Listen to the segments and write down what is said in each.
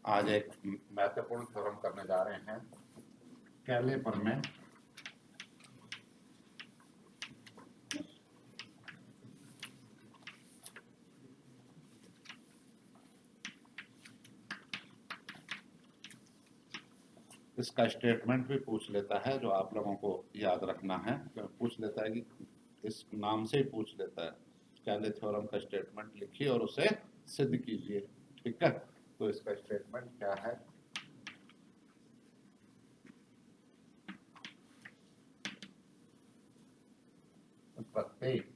आज एक महत्वपूर्ण थ्योरम करने जा रहे हैं कैलेपर में। इसका स्टेटमेंट भी पूछ लेता है, जो आप लोगों को याद रखना है। पूछ लेता है कि इस नाम से ही पूछ लेता है, कैले थ्योरम का स्टेटमेंट लिखिए और उसे सिद्ध कीजिए। ठीक है, तो इसका स्टेटमेंट क्या है? प्रत्येक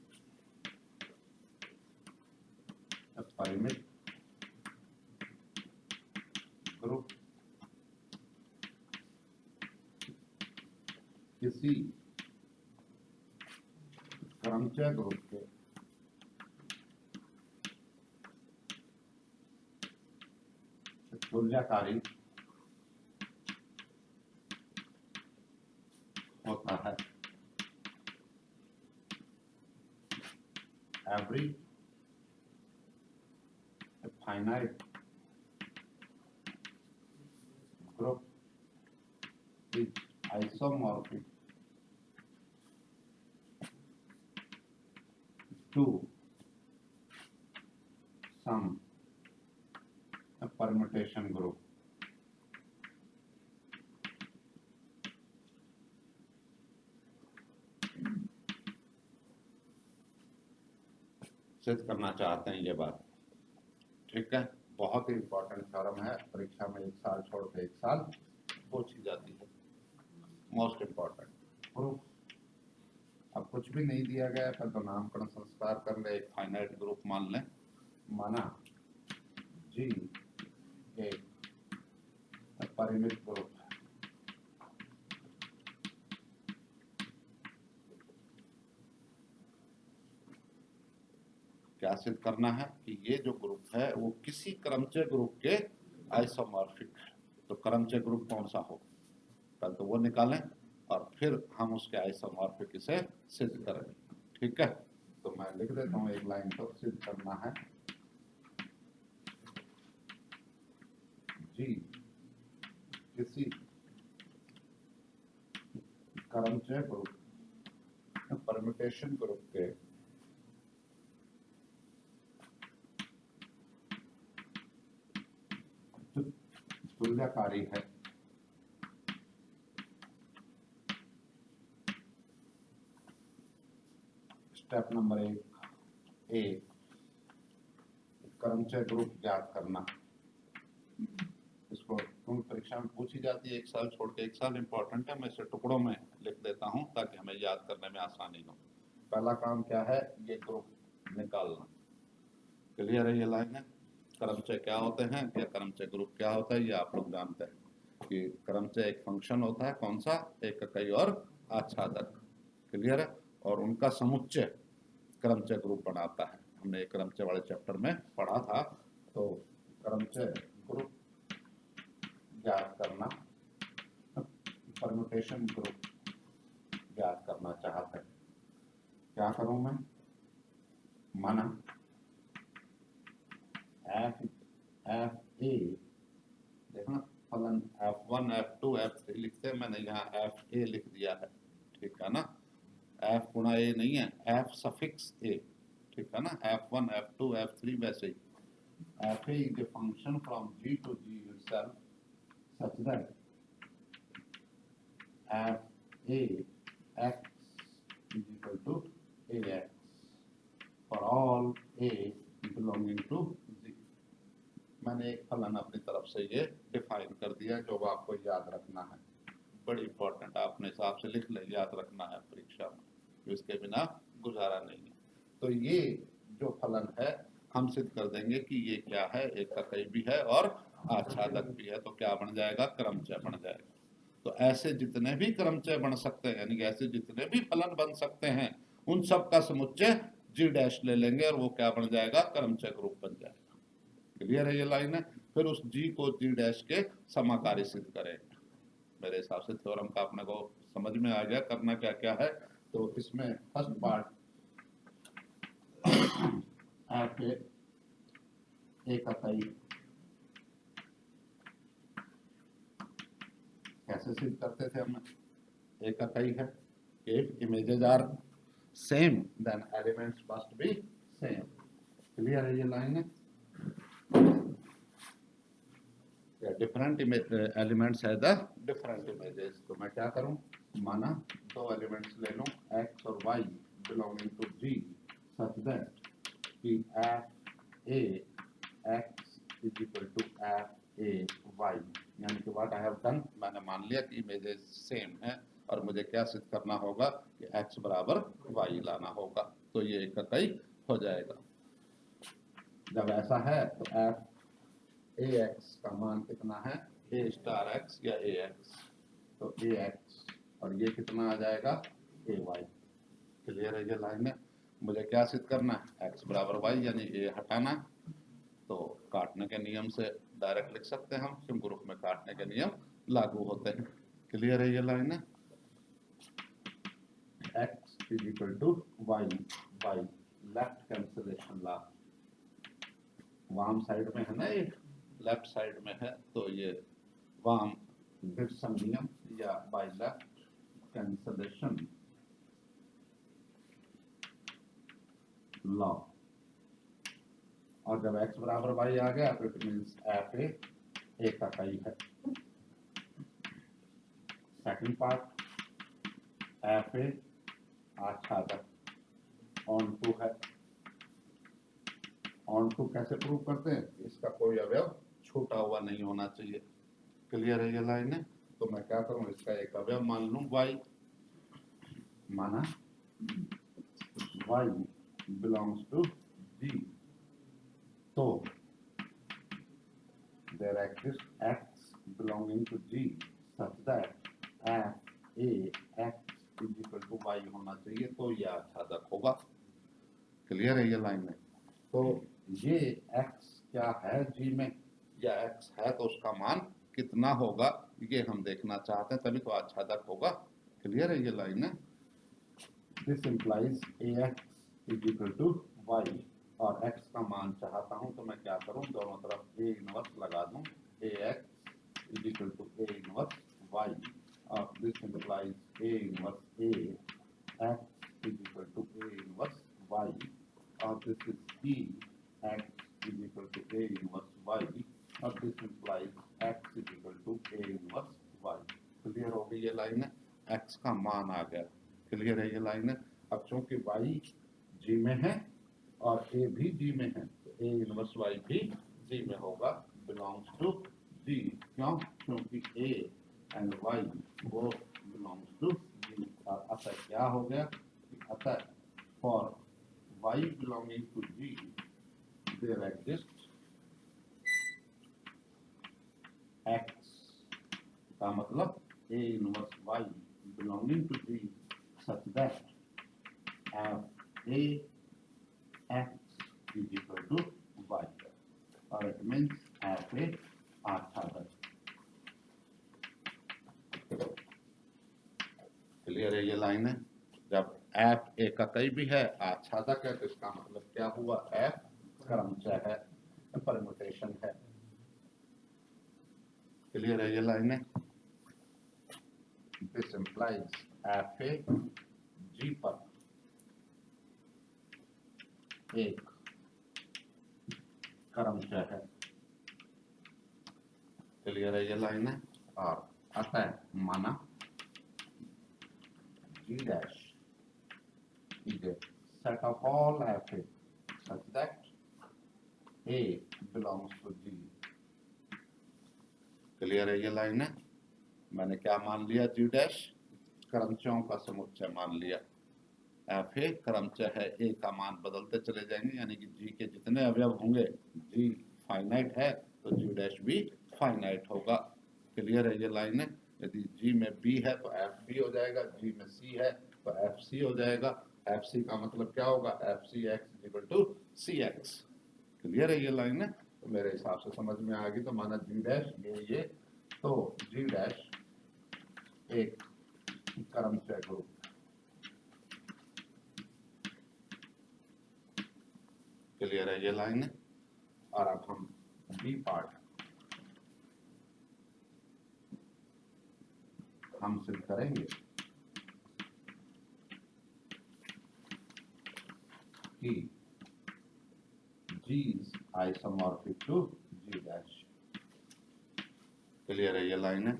परिमित ग्रुप किसी क्रमचय ग्रुप के तुल्यकारी होता है। Every finite group is isomorphic to some permutation group. सिद्ध करना चाहते हैं ये बात। ठीक है, बहुत ही इंपॉर्टेंट थ्योरम है, परीक्षा में एक साल छोड़ के एक साल पूछी जाती है। Most important proof. अब कुछ भी नहीं दिया गया है तो नामकरण संस्कार कर ले। एक फाइनाइट ग्रुप मान लें, माना जी एक परिमित ग्रुप है। क्या सिद्ध करना है कि ये जो ग्रुप है वो किसी क्रमचय ग्रुप के आइसोमॉर्फिक है। तो क्रमचय ग्रुप कौन सा हो, पहले तो वो निकालें और फिर हम उसके आइसोमॉर्फिक से सिद्ध करेंगे। ठीक है, तो मैं लिख देता हूं एक लाइन, तो सिद्ध करना है जी किसी क्रमचय ग्रुप परम्यूटेशन ग्रुप के तुल्यकारी है। स्टेप नंबर 1, क्रमचय ग्रुप ज्ञात करना। इसको तुम परीक्षा में पूछी जाती है, एक साल छोड़ के एक साल। इंपॉर्टेंट है, मैं इसे टुकड़ों में लिख देता हूं ताकि हमें याद करने में आसानी हो। पहला काम क्या है, ये ग्रुप निकालना। क्लियर है ये लाइन है? क्रमचय क्या होते हैं या क्रमचय ग्रुप क्या होता है, ये आप लोग जानते हैं कि क्रमचय एक फंक्शन होता है। कौन सा? एककई और आच्छादक। क्लियर है? और उनका समुच्चय क्रमचय ग्रुप बनाता है। हमने एक क्रमचय वाले चैप्टर में पढ़ा था। तो क्रमचय ग्रुप ज्ञात करना, परम्यूटेशन ग्रुप ज्ञात करना चाहते हैं। क्या करूं मैं? माना एफ ए, देखना फलन F1 F2 F3 लिखते हैं, मैंने यहाँ FA लिख दिया है। ठीक है ना? F गुणा A नहीं है, F सफिक्स A। ठीक है ना? F1 F2 F3 वैसे ही FA is a function from G to G itself such that FA x is equal to AX for all A belonging to G। मैंने एक फलन अपनी तरफ से ये डिफाइन कर दिया, जो आपको याद रखना है। बड़ी इंपॉर्टेंट, आपने हिसाब से लिख ले, याद रखना है परीक्षा में, तो इसके बिना गुजारा नहीं है। तो ये जो फलन है हम सिद्ध कर देंगे कि ये क्या है, एककई भी है और आच्छादक भी है। तो क्या बन जाएगा? क्रमचय बन जाएगा। तो ऐसे जितने भी क्रमचय बन सकते हैं, यानी ऐसे जितने भी फलन बन सकते हैं, उन सब का समुच्चय जी डैश ले लेंगे और वो क्या बन जाएगा? क्रमचय ग्रुप बन जाएगा। क्लियर है ये लाइन है? फिर उस जी को जी डैश के समाकारी सिद्ध करेंगे। मेरे हिसाब से थ्योरम का अपने को समझ में आ गया करना क्या क्या है। तो इसमें फर्स्ट पार्ट एककई कैसे सिद्ध करते थे हम, एक का कई है, if images are same then elements must be same। Clear है ये लाइन है? डिफरेंट एलिमेंट्स है द डिफरेंट इमेजेस। तो मैं क्या करूं, माना दो एलिमेंट्स ले लूं x और y belonging to G such that कि f a x is equal to f a y, यानी कि व्हाट आई हैव डन, मैंने मान लिया कि इमेजेस सेम है और मुझे क्या सिद्ध करना होगा कि x बराबर y लाना होगा, तो ये एक कई हो जाएगा। जब ऐसा है तो f ax का मान कितना है, a स्टार x या ax, तो ax और ये कितना आ जाएगा ay। क्लियर है ये लाइन है? मुझे क्या सिद्ध करना है, x बराबर y यानी a हटाना, तो काटने के नियम से डायरेक्ट लिख सकते हैं हम, क्योंकि ग्रुप में काटने के नियम लागू होते हैं। क्लियर है ये लाइन है? x is equal to y by left cancellation law, वाम साइड में है ना, ये लेफ्ट साइड में है, तो ये वाम डिविजन नियम या बाय लेफ्ट कैंसिलेशन लॉ। और जब x बराबर y आ गया तो इट मींस f a का कई है। सेकंड पार्ट, f a आच्छादक ऑन टू है। ऑन टू कैसे प्रूव करते हैं, इसका कोई अवयव छूटा हुआ नहीं होना चाहिए। क्लियर है ये लाइन है? तो मैं क्या करूं, इसका एक अवयव मान लूं y, माना y बिलोंग्स टू G, तो there exists x belonging to G such that f a x is equal to y होना चाहिए, तो यह आच्छादक होगा। क्लियर है ये लाइन में? तो ये x क्या है G में, या x है तो उसका मान कितना होगा ये हम देखना चाहते हैं, तभी तो आच्छादक होगा। क्लियर है ये लाइन है? This implies ax is equal to y, और x का मान चाहता हूं तो मैं क्या करूं, दोनों तरफ a इनवर्स लगा दूं, ax is equal to a inverse y, और this implies a inverse a x is equal to a inverse y, और this is e x is equal to a inverse y, और this implies x is equal to a inverse y। Clear हो गई ये line है? x का मान आ गया। Clear है ये लाइन है? अब चूंकि y G में है और a भी G में है, तो a इनवर्स y भी G में होगा, बिलोंग्स टू G। क्यों? क्योंकि a एंड y वो बिलोंग्स टू G। और अतः क्या हो गया, अतः for y belonging to G there exist x का मतलब a inverse y belonging to G such that f a x is equal to y, or it means f a आच्छादक। Clear है ये लाइन है? जब f a का कई भी है, आच्छादक है, तो इसका मतलब क्या हुआ, f क्रमचय है, परम्यूटेशन है। क्लियर है ये लाइन है? This implies f a G पर एक क्रमचय है। क्लियर है ये लाइन है? और अतः माना G dash is a set of all f a such that a belongs to G। Clear है ये लाइन है? मैंने क्या मान लिया, G dash क्रमचयों का समुच्चय मान लिया। f a क्रमचय है, a का मान बदलते चले जाएंगे, यानी कि G के जितने अवयव होंगे, G फाइनाइट है तो G dash भी फाइनाइट होगा। क्लियर है ये लाइन है? यदि G में B है तो F B हो जाएगा, G में C है तो F C हो जाएगा। F C का मतलब क्या होगा, F C x equal to C x। Clear है ये लाइन है? तो मेरे हिसाब से समझ में आ गई। तो माना G डैश ये तो G डैश एक क्रमचय ग्रुप। क्लियर है ये लाइन है? और अब हम बी पार्ट, हम सिद्ध करेंगे कि G is isomorphic to G dash। Clear है ये लाइन है।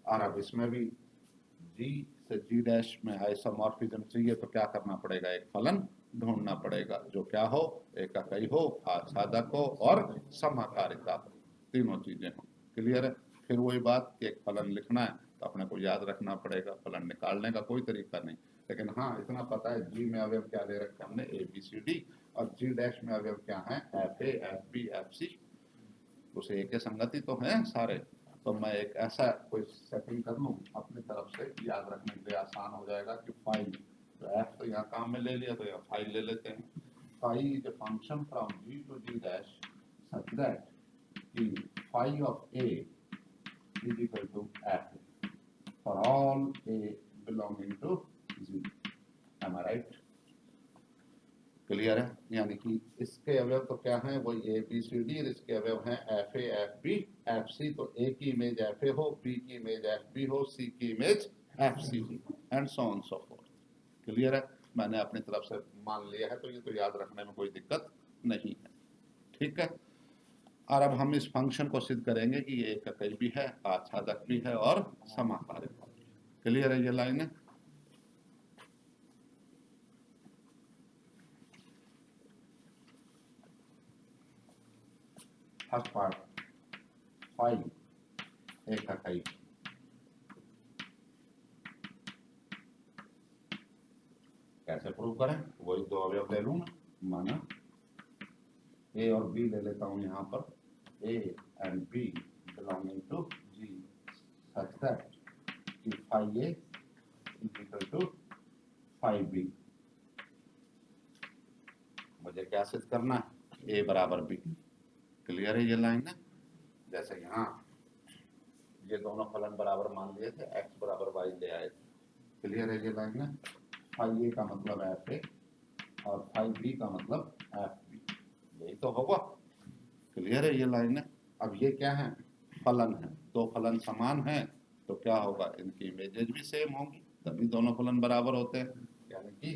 और अब इसमें भी G से G डैश में आइसोमॉर्फिज्म चाहिए तो क्या करना पड़ेगा, एक फलन ढूंढना पड़ेगा जो क्या हो, एककई हो, आच्छादक हो और समाकारिता हो, तीनों चीजें हो। क्लियर है। फिर वही बात कि एक फलन लिखना है तो अपने को याद रखना पड़ेगा, फलन निकालने का कोई तरीका नहीं, लेकिन हाँ इतना पता है G में अवयव क्या ले रखे हमने, ए बी सी डी, और G डैश में अवयव क्या है, F A F B F C, उसे एक संगति तो है सारे। तो मैं एक ऐसा कोई सेटिंग कर लूँ अपनी तरफ से, याद रखने के लिए आसान हो जाएगा कि फाइव, तो एफ तो यहाँ काम में ले लिया तो यहाँ फाइव ले लेते हैं। Five is a function from G to G dash such that कि five of A is equal to F for all A belonging to G। Am I right? Clear है। यानी कि इसके अवयव तो क्या हैं, वही ए बी सी डी, इसके अवयव हैं F A F B F C. तो ए की इमेज एफ ए हो, बी की इमेज एफ बी हो, सी की इमेज एफ सी हो, and so on so fourth. Clear है। मैंने अपनी तरफ से मान लिया है तो ये तो याद रखने में कोई दिक्कत नहीं है। ठीक है। और अब हम इस फंक्शन को सिद्ध करेंगे कि ये एककई भी है, आच्छादक भी है और समाकारिक भी है। क्लियर है ये लाइन है। फर्स्ट पार्ट, फाइव एककई। कैसे प्रूव करें, वही दो अवयव ले लूंगा, माना ए और बी ले लेता हूं यहाँ पर, A and B belonging to G such that कि five A is equal to five B. मुझे क्या सिद्ध करना है, ए बराबर बी। क्लियर है ये लाइन है। जैसे यहाँ ये दोनों फलन बराबर मान लिए थे, एक्स बराबर वाई ले आए थे। क्लियर है ये लाइन है। फाइव ए का मतलब एफ ए और फाइव बी का मतलब एफ बी, यही तो होगा। क्लियर है ये लाइन है। अब ये क्या है, फलन है, दो फलन समान हैं तो क्या होगा, इनकी इमेजेज भी सेम होंगी, तभी दोनों फलन बराबर होते हैं। यानी कि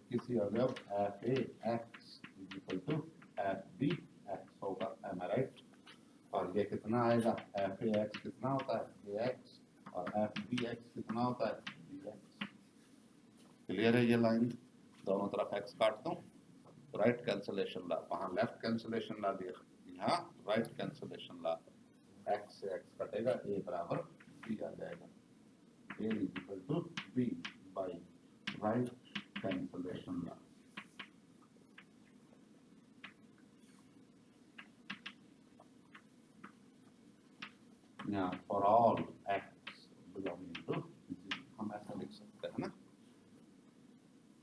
किसी अवयव F A X is equal to F B X होगा। Am I right. और ये कितना आएगा, एफ ए एक्स कितना होता है, ए एक्स, और एफ बी एक्स कितना होता है, बी एक्स। क्लियर है ये लाइन। दोनों तरफ एक्स काट दूं तो राइट कैंसलेशन ला, वहां लेफ्ट कैंसलेशन ला दिया, यहाँ राइट कैंसलेशन ला, एक्स से एक्स कटेगा, ए बराबर बी आ जाएगा, A is equal to B by right cancellation law. यहाँ for all X belonging to G, हम ऐसा लिख सकते हैं ना।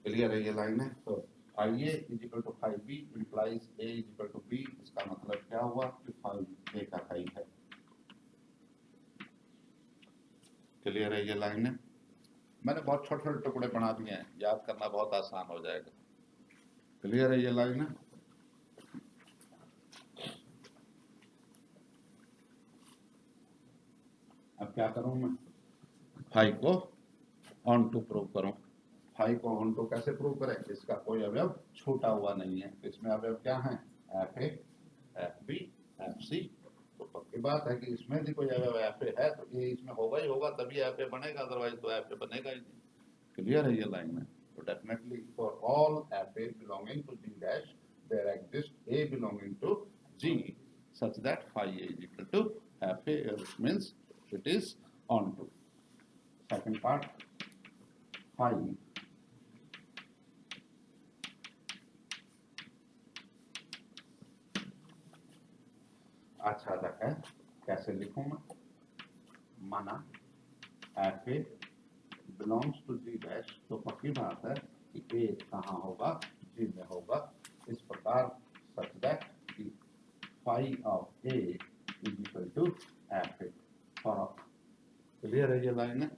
क्लियर है ये लाइन है। तो five A is equal to five B implies A is equal to B. इसका मतलब क्या हुआ कि फाइव ए का कई है। क्लियर है ये लाइन है। मैंने बहुत छोटे छोटे टुकड़े बना दिए हैं, याद करना बहुत आसान हो जाएगा। क्लियर है ये लाइन है। अब क्या करूं मैं, फाइव को ऑन टू प्रूव करूं। फाइव को ऑन टू कैसे प्रूव करें, इसका कोई अवयव छूटा हुआ नहीं है। इसमें अवयव क्या है, F A F B F C. तो पक्की बात है कि इसमें भी कोई अवयव एफ ए है तो ये इसमें होगा ही होगा, तभी एफ ए बनेगा, अदरवाइज तो एफ ए बनेगा ही नहीं। क्लियर है ये लाइन में। तो definitely for all F A belonging to G dash there exist A belonging to G such that phi a is equal to f a, which means it is on to. Second part, phi आच्छादक है। कैसे लिखूं मैं, माना F A belongs to G dash, तो पक्की बात है कि ए कहाँ होगा, जी में होगा। इस प्रकार सच दैट कि phi of A is equal to f A for all। Clear है ये लाइन है।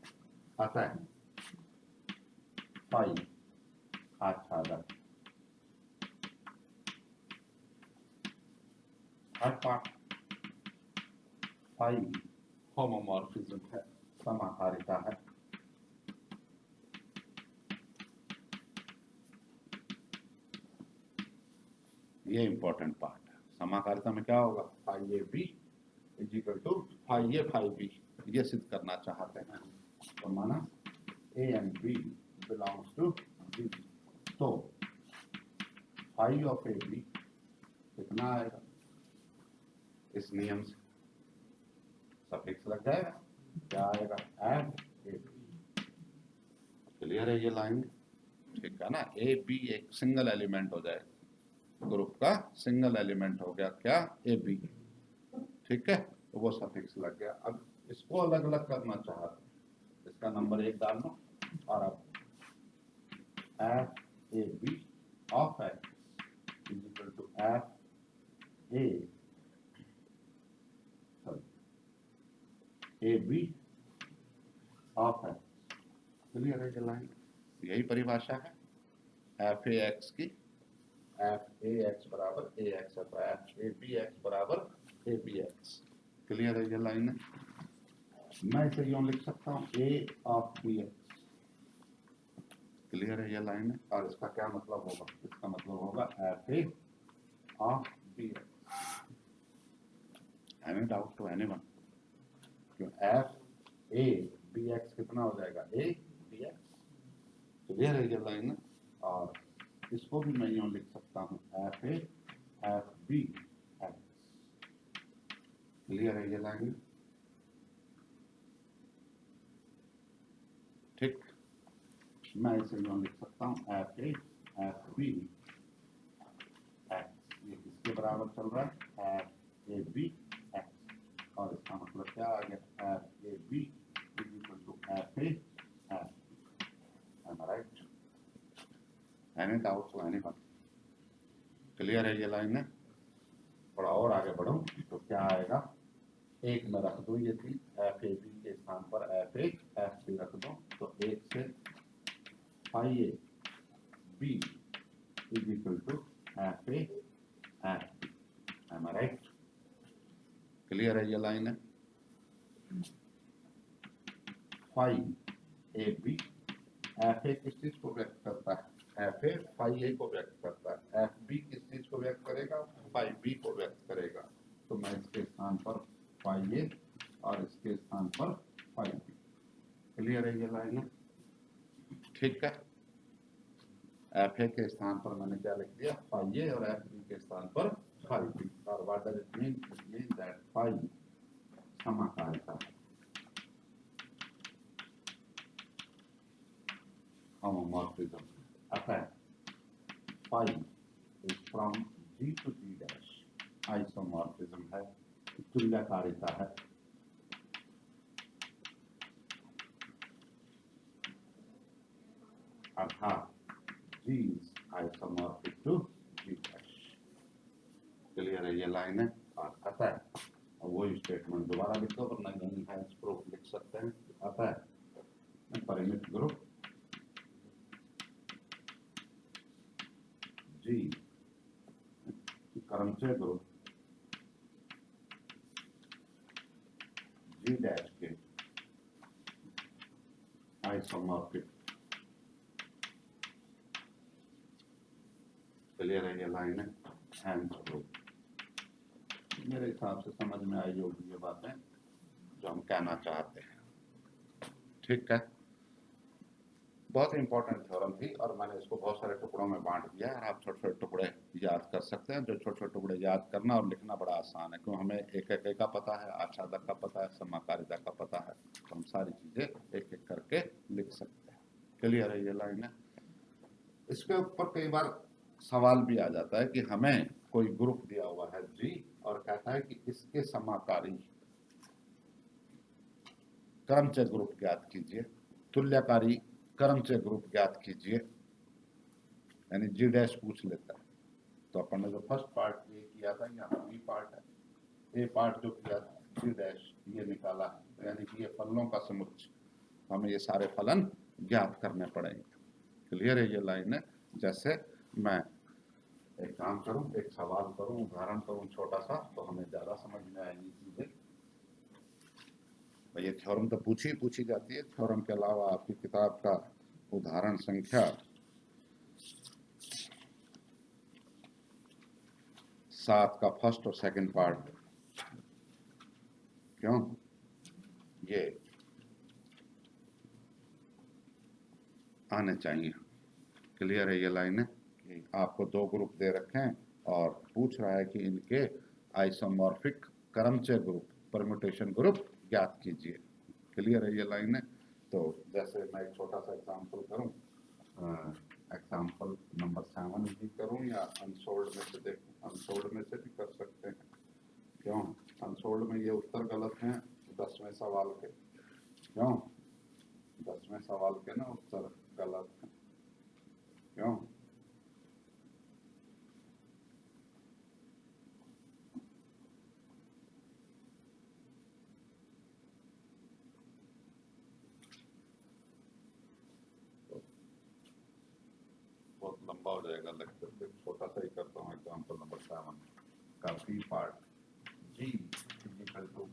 आता है phi आच्छादक। हर पार्ट phi होमोमॉर्फिज्म है। समाकारिता है। ये इंपॉर्टेंट पार्ट है। समाकारिता में क्या होगा, phi A B is equal to phi A phi B, ये सिद्ध करना चाहते हैं। तो माना A and B belongs to B, तो फाई ऑफ ए बी कितना आएगा, इस नियम से सफिक्स लग जाएगा, क्या आएगा, एफ ए बी। क्लियर है ये लाइन, ठीक है ना। ए बी एक सिंगल एलिमेंट हो जाएगा, ग्रुप का सिंगल एलिमेंट हो गया क्या, ए बी, ठीक है। तो वो सफिक्स लग गया। अब इसको अलग अलग करना चाहते हैं, इसका नंबर 1 डाल लो, और अब F A B of X is equal to F A B of X. Clear है ये लाइन, यही परिभाषा है एफ ए एक्स की। एफ ए एक्स बराबर ए एक्स है, तो एफ ए बी एक्स बराबर ए बी एक्स। क्लियर है ये लाइन है। मैं इसे यूं लिख सकता हूँ ए ऑफ बी एक्स। क्लियर है ये लाइन है। और इसका क्या मतलब होगा, इसका मतलब होगा F A of B X. Any doubt to anyone, क्यों एफ ए बी एक्स कितना हो जाएगा, ए बी एक्स। क्लियर है ये लाइन है। और इसको भी मैं यूं लिख सकता हूँ F A F B X. Clear है ये लाइन, ठीक। मैं इसे यूं लिख सकता हूँ F A F B X, ये किसके बराबर चल रहा है, एफ ए बी एक्स। और इसका मतलब क्या आ गया, F A B is equal to F A F B. Am I right, any doubt to anyone. Clear है ये लाइन है। थोड़ा और आगे बढ़ो तो क्या आएगा, एक में रख दो ये थी, एफ ए बी के स्थान पर एफ ए एफ बी रख दो, तो एक से phi A B is equal to F A F B. Am I right, clear है ये लाइन है। Phi A B, F A किस चीज को व्यक्त करता है, एफ ए फाई ए को व्यक्त करता है, एफ बी किस चीज को व्यक्त करेगा, फाई बी को व्यक्त करेगा। तो मैं इसके स्थान पर फाई ए और इसके स्थान पर फाई बी। क्लियर है ये लाइन है, ठीक है। एफ ए के स्थान पर मैंने क्या लिख दिया, फाई ए, और एफ बी के स्थान पर फाई बी। और what does it mean, it means that phi समाकारिता है, homomorphism affect phi is from G to G dash, isomorphism है, तुल्यकारिता है। अर्थात G is isomorphic to G dash। Clear है ये लाइन है। और अतः वही स्टेटमेंट दोबारा लिखो, वरना यही है प्रूफ लिख सकते हैं। अतः परिमित ग्रुप G क्रमचय ग्रुप G डैश के आइसोमॉर्फिक। क्लियर है ये लाइन है। हैंस ग्रुप, मेरे हिसाब से समझ में आई होगी ये बातें जो हम कहना चाहते हैं, ठीक है। बहुत इंपॉर्टेंट थ्योरम थी, और मैंने इसको बहुत सारे टुकड़ों में बांट दिया है। आप छोटे छोटे टुकड़े याद कर सकते हैं। जो छोटे छोटे टुकड़े याद करना और लिखना बड़ा आसान है, क्यों हमें एक एक का पता है, आच्छादक का पता है, समाकारिता का पता है, तो हम सारी चीजें एक एक करके लिख सकते हैं। क्लियर है ये लाइन है। इसके ऊपर कई बार सवाल भी आ जाता है कि हमें कोई ग्रुप दिया हुआ है जी, और कहता है कि इसके समाकारी क्रमचय ग्रुप ज्ञात कीजिए, तुल्यकारी क्रमचय ग्रुप ज्ञात कीजिए, यानी जी डैश पूछ लेता है। तो अपन ने जो फर्स्ट पार्ट ये किया था, यहाँ बी पार्ट है, ए पार्ट जो किया था जी डैश ये निकाला है, यानी कि ये फलनों का समुच्चय, हमें ये सारे फलन ज्ञात करने पड़ेंगे। क्लियर है ये लाइन है। जैसे मैं एक काम करूं, एक सवाल करूं, उदाहरण करूं छोटा सा, तो हमें ज्यादा समझ में आएगी चीजें। और ये थ्योरम तो पूछी जाती है। थ्योरम के अलावा आपकी किताब का उदाहरण संख्या 7 का फर्स्ट और सेकंड पार्ट, क्यों ये आने चाहिए। क्लियर है ये लाइन है कि आपको 2 ग्रुप दे रखे हैं और पूछ रहा है कि इनके आइसोमॉर्फिक क्रमचय ग्रुप, परम्यूटेशन ग्रुप ज्ञात कीजिए। क्लियर है ये लाइन है। तो जैसे मैं एक छोटा सा एग्जांपल करूं, एग्जांपल नंबर 7 भी करूं या अनसोल्ड में से देखूं। अनसोल्ड में से भी कर सकते हैं, क्यों। अनसोल्ड में ये उत्तर गलत हैं 10वें सवाल के, क्यों 10वें सवाल के ना उत्तर गलत हैं, क्यों। बहुत लंबा हो जाएगा लेक्चर, फिर छोटा सा ही करता हूँ। एग्जाम्पल नंबर 7 का B part, G is equal to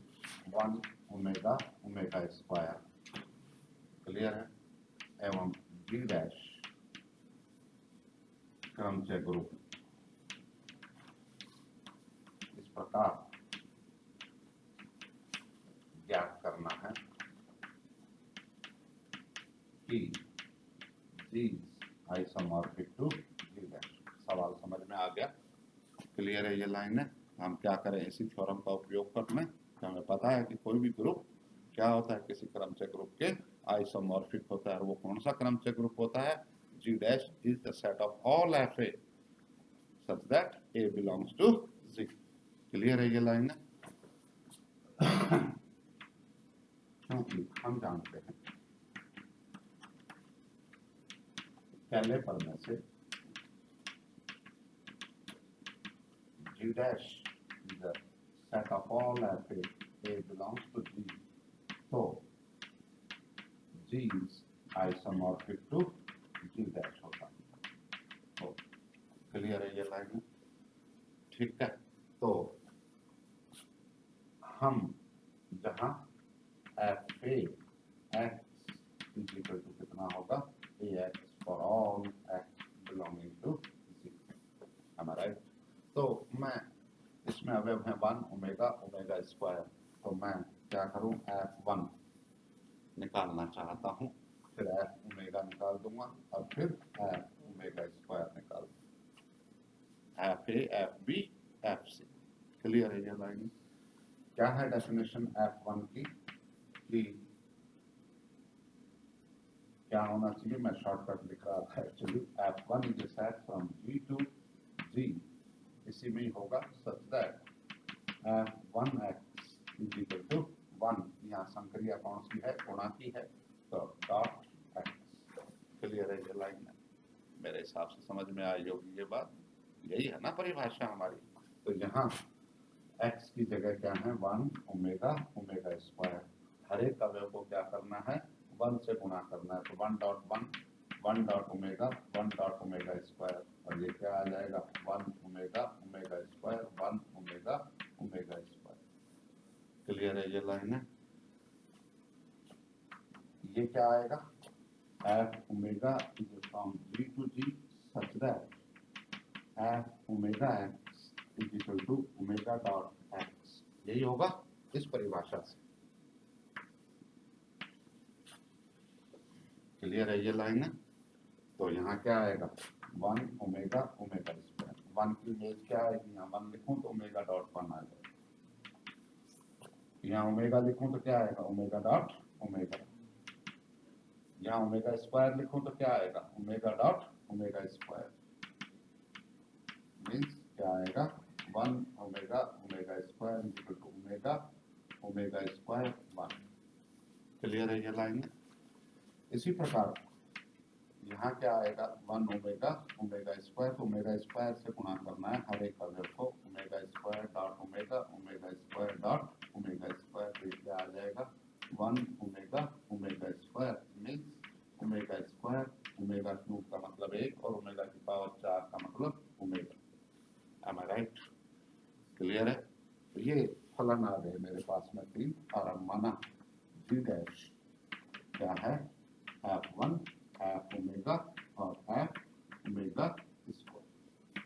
1 omega omega square. Clear है। एवं G डैश क्रमचय ग्रुप इस प्रकार ज्ञात करना है कि G isomorphic to G dash. सवाल समझ में आ गया। क्लियर है ये लाइन है। हम क्या करें, इसी थ्योरम का उपयोग करना है। हमें पता है कि कोई भी ग्रुप क्या होता है, किसी क्रमचय ग्रुप के आइसोमॉर्फिक होता है। और वो कौन सा क्रमचय ग्रुप होता है, G dash is the set of all FA such that A belongs to Z। Clear है ये लाइन है। क्योंकि हम जानते हैं पहले पढ़ने से G dash is the set of all FA, A belongs to G, so G is isomorphic to G dash होता है। तो क्लियर है ये लाइन, ठीक है। तो हम जहां FA x is equal to कितना होगा, AX for all x belonging to Z, am I right? तो मैं इसमें अवयव है 1 ओमेगा ओमेगा स्क्वायर, तो मैं क्या करूं, F1 निकालना चाहता हूं, फिर F ओमेगा निकाल दूंगा और फिर F ओमेगा स्क्वायर निकाल दूंगा, FA FB FC। क्लियर है ये लाइन। क्या है डेफिनेशन F1 की, कि क्या होना चाहिए, मैं शॉर्टकट लिख रहा था actually. F1 is a set from G to G, इसी में ही होगा such that F1x is equal to 1, यहाँ संक्रिया कौन सी है, गुणा की है, तो डॉट x। क्लियर है ये लाइन है। मेरे हिसाब से समझ में आई होगी ये बात, यही है ना परिभाषा हमारी। तो यहाँ x की जगह क्या है, 1 ओमेगा ओमेगा स्क्वायर। हर एक अवयव को क्या करना है, 1 से गुणा करना है, तो 1 dot 1 dot omega 1 dot omega square, और ये क्या आ जाएगा 1 omega omega square 1 omega omega square. Clear है ये लाइन है। ये क्या आएगा, F omega is from G to G such that F omega x is equal to omega dot x। यही होगा इस परिभाषा से। क्लियर है ये लाइन है। तो यहाँ क्या आएगा, 1 ओमेगा ओमेगा स्क्वायर, 1 की इमेज क्या आएगी, यहाँ 1 लिखूं तो ओमेगा डॉट 1 आ जाएगा, यहाँ ओमेगा लिखूं तो क्या आएगा, ओमेगा डॉट ओमेगा। यहाँ ओमेगा स्क्वायर लिखूं तो क्या आएगा, omega dot omega square. Means क्या आएगा, 1 omega omega square equal to omega omega square 1। Clear है ये लाइन है। इसी प्रकार यहाँ क्या आएगा, 1 ओमेगा ओमेगा स्क्वायर, तो ओमेगा स्क्वायर से गुणा करना है हर एक अवयव को, omega square dot omega omega square dot omega square, तो क्या आ जाएगा 1 omega omega square means omega square, omega cube का मतलब 1 और ओमेगा की पावर 4 का मतलब omega. M I right. Clear है। तो ये फलन आ गए मेरे पास में 3, और अब माना जी डैश क्या है F1 F ओमेगा और F ओमेगा स्क्वायर।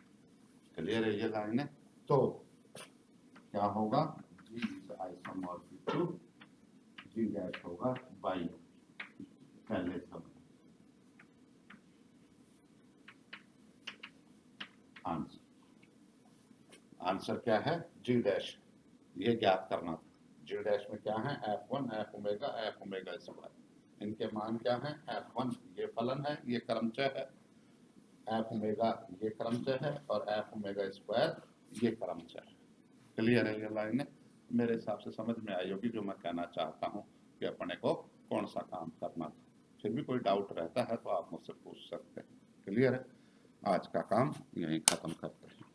क्लियर है ये लाइन है। तो क्या होगा G is isomorphic to G dash होगा बाई पहले सब आंसर। आंसर क्या है G डैश, ये ज्ञात करना था। G डैश में क्या है F1 F ओमेगा स्क्वायर। इनके मान क्या है F1 ये फलन है, ये क्रमचय है, F ओमेगा ये क्रमचय है और F ओमेगा स्क्वायर ये क्रमचय है। क्लियर है ये लाइन है। मेरे हिसाब से समझ में आई होगी जो मैं कहना चाहता हूँ कि अपने को कौन सा काम करना था। फिर भी कोई डाउट रहता है तो आप मुझसे पूछ सकते हैं। क्लियर है। आज का काम यहीं खत्म करते हैं।